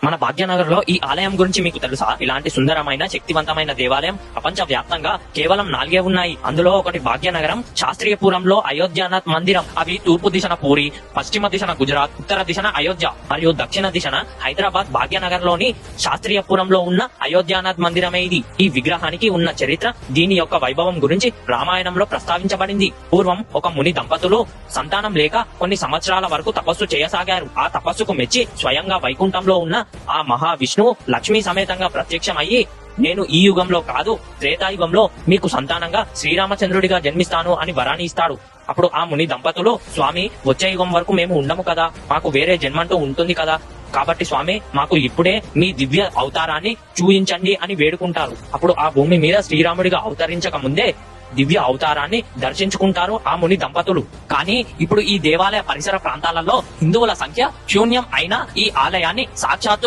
మన భాగ్యనగర్ లో ఈ ఆలయం గురించి మీకు తెలుసా? ఇలాంటి సుందరమైన శక్తివంతమైన దేవాలయం ప్రపంచ వ్యాప్తంగా కేవలం 4 ఉన్నాయి. అందులో ఒకటి భాగ్యనగరం, శాస్త్రీయపురంలో అయోధ్యానాథ్ మందిరం. అవి తూర్పు దిశన పూరి, పశ్చిమ దిశన గుజరాత్, ఉత్తర దిశన అయోధ్య మరియు దక్షిణ దిశన హైదరాబాద్. భాగ్యనగర్ లోని శాస్త్రీయపురంలో ఉన్న అయోధ్యానాథ్ మందిరమే ఇది. ఈ విగ్రహానికి ఉన్న చరిత్ర, దీని యొక్క వైభవం గురించి రామాయణంలో ప్రస్తావించబడింది. పూర్వం ఒక ముని దంపతులు సంతానం లేక కొన్ని సంవత్సరాల వరకు తపస్సు చేయసాగారు. ఆ తపస్సుకు మెచ్చి స్వయంగా వైకుంఠంలో ఉన్న ఆ మహావిష్ణువు లక్ష్మీ సమేతంగా ప్రత్యక్షమయ్యి, నేను ఈ యుగంలో కాదు త్రేతాయుగంలో మీకు సంతానంగా శ్రీరామచంద్రుడిగా జన్మిస్తాను అని వరాన్ని ఇస్తాడు. అప్పుడు ఆ ముని దంపతులు, స్వామి, వచ్చే యుగం వరకు మేము ఉండము కదా, మాకు వేరే జన్మంటూ ఉంటుంది కదా, కాబట్టి స్వామి మాకు ఇప్పుడే మీ దివ్య అవతారాన్ని చూయించండి అని వేడుకుంటారు. అప్పుడు ఆ భూమి మీద శ్రీరాముడిగా అవతరించక ముందే దివ్య అవతారాన్ని దర్శించుకుంటారు ఆ ముని దంపతులు. కానీ ఇప్పుడు ఈ దేవాలయ పరిసర ప్రాంతాలలో హిందువుల సంఖ్య శూన్యం అయినా ఈ ఆలయాన్ని సాక్షాత్తు